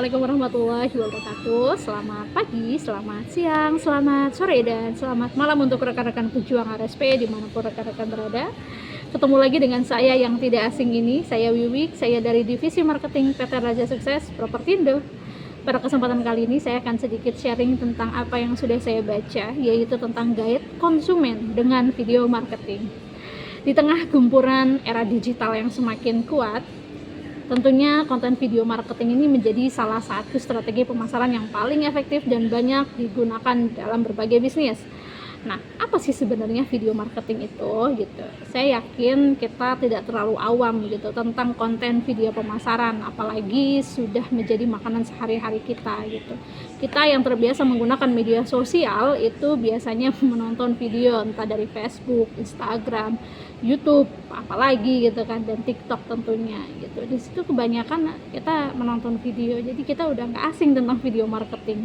Assalamualaikum warahmatullahi wabarakatuh. Selamat pagi, selamat siang, selamat sore, dan selamat malam untuk rekan-rekan pejuang RSP dimanapun rekan-rekan berada. Ketemu lagi dengan saya yang tidak asing ini, saya Wiwik, saya dari Divisi Marketing PT Raja Sukses Propertindo. Pada kesempatan kali ini saya akan sedikit sharing tentang apa yang sudah saya baca, yaitu tentang guide konsumen dengan video marketing. Di tengah gempuran era digital yang semakin kuat, tentunya konten video marketing ini menjadi salah satu strategi pemasaran yang paling efektif dan banyak digunakan dalam berbagai bisnis. Nah, apa sih sebenarnya video marketing itu gitu? Saya yakin kita tidak terlalu awam gitu tentang konten video pemasaran, apalagi sudah menjadi makanan sehari-hari kita gitu. Kita yang terbiasa menggunakan media sosial itu biasanya menonton video entah dari Facebook, Instagram, YouTube, apalagi gitu kan, dan TikTok tentunya gitu. Di situ kebanyakan kita menonton video, jadi kita udah nggak asing tentang video marketing.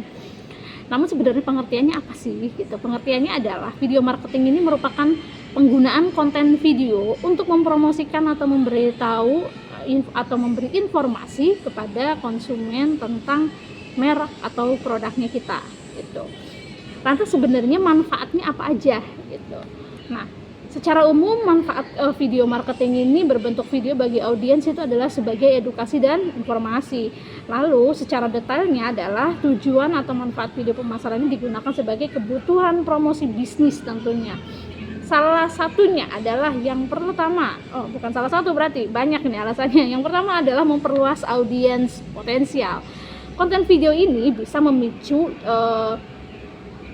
Namun sebenarnya pengertiannya apa sih gitu? Pengertiannya adalah video marketing ini merupakan penggunaan konten video untuk mempromosikan atau memberitahu atau memberi informasi kepada konsumen tentang merek atau produknya kita gitu. Lantas sebenarnya manfaatnya apa aja gitu. Nah, secara umum manfaat video marketing ini berbentuk video bagi audiens itu adalah sebagai edukasi dan informasi. Lalu secara detailnya adalah tujuan atau manfaat video pemasaran ini digunakan sebagai kebutuhan promosi bisnis tentunya. Salah satunya adalah yang pertama, bukan salah satu berarti banyak nih alasannya. Yang pertama adalah memperluas audiens potensial. Konten video ini bisa memicu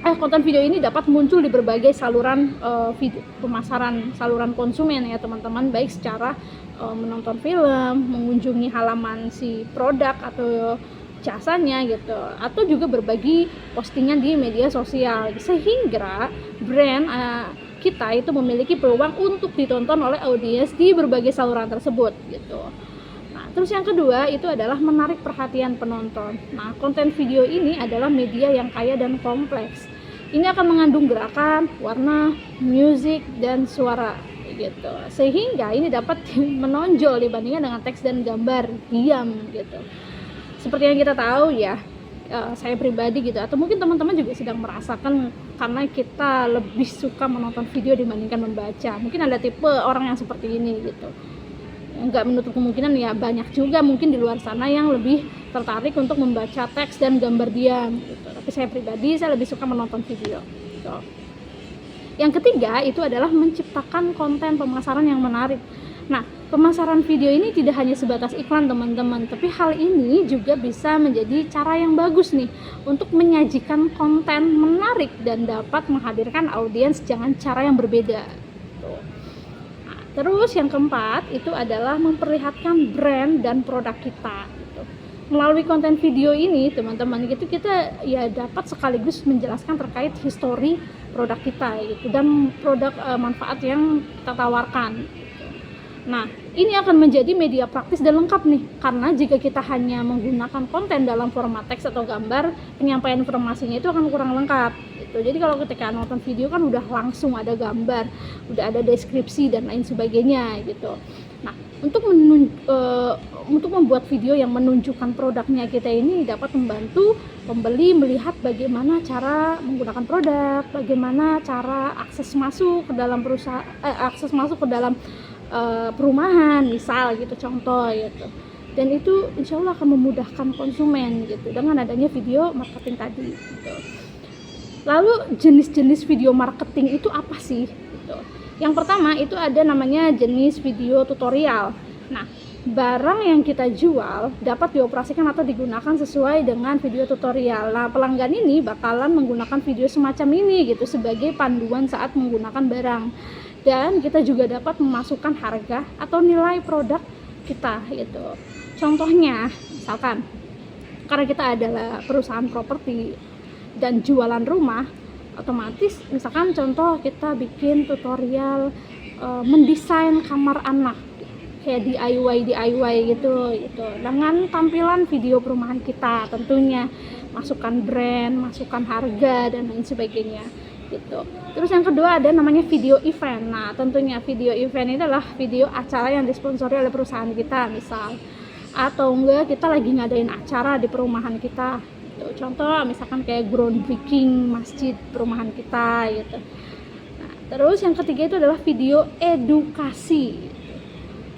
konten video ini dapat muncul di berbagai saluran video pemasaran, saluran konsumen ya teman-teman, baik secara menonton film, mengunjungi halaman si produk atau jasanya gitu, atau juga berbagi postingan di media sosial, sehingga brand kita itu memiliki peluang untuk ditonton oleh audiens di berbagai saluran tersebut gitu. Terus yang kedua itu adalah menarik perhatian penonton. Nah, konten video ini adalah media yang kaya dan kompleks. Ini akan mengandung gerakan, warna, musik, dan suara gitu. Sehingga ini dapat menonjol dibandingkan dengan teks dan gambar diam gitu. Seperti yang kita tahu ya, saya pribadi gitu, atau mungkin teman-teman juga sedang merasakan karena kita lebih suka menonton video dibandingkan membaca. Mungkin ada tipe orang yang seperti ini gitu. Nggak menutup kemungkinan ya banyak juga mungkin di luar sana yang lebih tertarik untuk membaca teks dan gambar diam gitu. Tapi saya pribadi saya lebih suka menonton video gitu. Yang ketiga itu adalah menciptakan konten pemasaran yang menarik. Nah, pemasaran video ini tidak hanya sebatas iklan teman-teman, tapi hal ini juga bisa menjadi cara yang bagus nih untuk menyajikan konten menarik dan dapat menghadirkan audiens dengan cara yang berbeda gitu. Terus yang keempat itu adalah memperlihatkan brand dan produk kita gitu. Melalui konten video ini teman-teman gitu kita ya dapat sekaligus menjelaskan terkait histori produk kita gitu, dan produk manfaat yang kita tawarkan gitu. Nah, ini akan menjadi media praktis dan lengkap nih, karena jika kita hanya menggunakan konten dalam format teks atau gambar, penyampaian informasinya itu akan kurang lengkap gitu. Jadi kalau ketika nonton video kan udah langsung ada gambar, udah ada deskripsi dan lain sebagainya gitu. Nah, untuk membuat video yang menunjukkan produknya kita ini dapat membantu pembeli melihat bagaimana cara menggunakan produk, bagaimana cara akses masuk ke dalam perumahan misal gitu, contoh gitu. Dan itu insya Allah akan memudahkan konsumen gitu dengan adanya video marketing tadi gitu. Lalu jenis-jenis video marketing itu apa sih gitu. Yang pertama itu ada namanya jenis video tutorial. Nah, barang yang kita jual dapat dioperasikan atau digunakan sesuai dengan video tutorial. Nah, pelanggan ini bakalan menggunakan video semacam ini gitu sebagai panduan saat menggunakan barang. Dan kita juga dapat memasukkan harga atau nilai produk kita gitu. Contohnya, misalkan karena kita adalah perusahaan properti dan jualan rumah, otomatis misalkan contoh kita bikin tutorial mendesain kamar anak kayak DIY gitu dengan tampilan video perumahan kita, tentunya masukkan brand, masukkan harga dan lain sebagainya gitu. Terus yang kedua ada namanya video event. Nah, tentunya video event itu adalah video acara yang disponsori oleh perusahaan kita misal, atau enggak kita lagi ngadain acara di perumahan kita gitu. Contoh misalkan kayak groundbreaking masjid perumahan kita gitu. Nah, terus yang ketiga itu adalah video edukasi.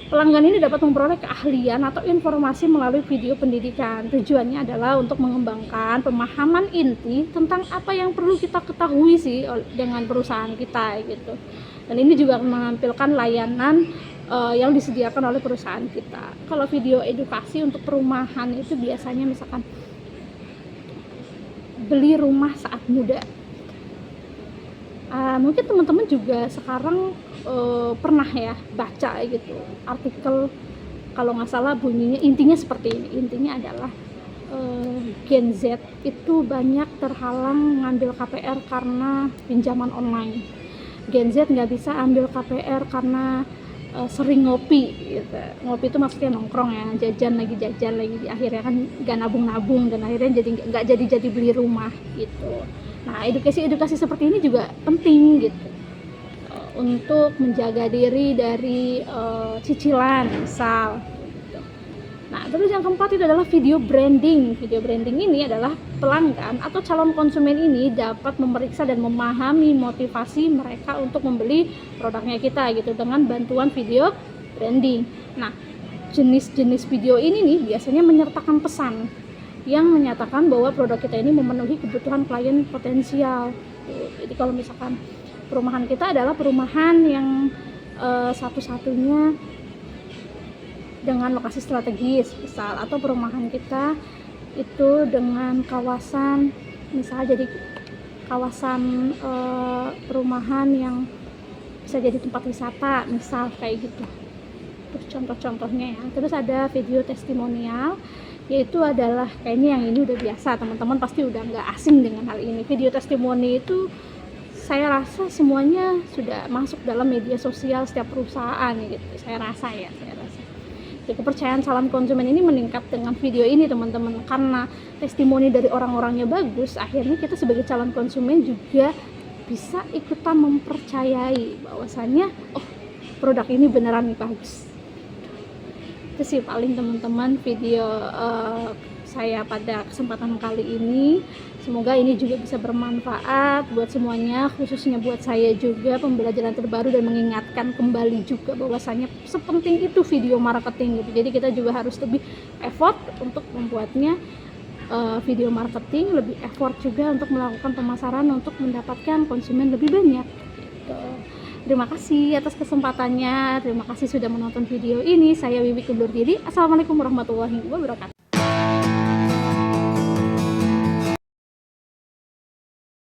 Pelanggan ini dapat memperoleh keahlian atau informasi melalui video pendidikan. Tujuannya adalah untuk mengembangkan pemahaman inti tentang apa yang perlu kita ketahui sih dengan perusahaan kita gitu. Dan ini juga menampilkan layanan yang disediakan oleh perusahaan kita. Kalau video edukasi untuk perumahan itu biasanya misalkan beli rumah saat muda. Mungkin teman-teman juga sekarang pernah ya baca gitu artikel, kalau nggak salah bunyinya intinya seperti ini. Intinya adalah Gen Z itu banyak terhalang ngambil KPR karena pinjaman online. Gen Z nggak bisa ambil KPR karena sering ngopi gitu. Ngopi itu maksudnya nongkrong ya, jajan lagi, akhirnya kan nggak nabung dan akhirnya nggak jadi beli rumah gitu. Nah, edukasi seperti ini juga penting gitu untuk menjaga diri dari cicilan misal gitu. Nah, terus yang keempat itu adalah video branding. Video branding ini adalah pelanggan atau calon konsumen ini dapat memeriksa dan memahami motivasi mereka untuk membeli produknya kita gitu dengan bantuan video branding. Nah, jenis-jenis video ini nih biasanya menyertakan pesan yang menyatakan bahwa produk kita ini memenuhi kebutuhan klien potensial. Jadi kalau misalkan perumahan kita adalah perumahan yang satu-satunya dengan lokasi strategis misal, atau perumahan kita itu dengan kawasan misal jadi kawasan perumahan yang bisa jadi tempat wisata misal kayak gitu. Terus contoh-contohnya ya. Terus ada video testimonial, yaitu adalah kayaknya yang ini udah biasa, teman-teman pasti udah nggak asing dengan hal ini. Video testimoni itu saya rasa semuanya sudah masuk dalam media sosial setiap perusahaan gitu. Saya rasa jadi kepercayaan calon konsumen ini meningkat dengan video ini teman-teman, karena testimoni dari orang-orangnya bagus. Akhirnya kita sebagai calon konsumen juga bisa ikutan mempercayai bahwasannya produk ini beneran nih bagus. Itu sih paling teman-teman video saya pada kesempatan kali ini. Semoga ini juga bisa bermanfaat buat semuanya, khususnya buat saya juga, pembelajaran terbaru dan mengingatkan kembali juga bahwasannya sepenting itu video marketing gitu. Jadi kita juga harus lebih effort untuk membuatnya video marketing, lebih effort juga untuk melakukan pemasaran untuk mendapatkan konsumen lebih banyak gitu. Terima kasih atas kesempatannya. Terima kasih sudah menonton video ini. Saya Wiwi undur diri. Assalamualaikum warahmatullahi wabarakatuh.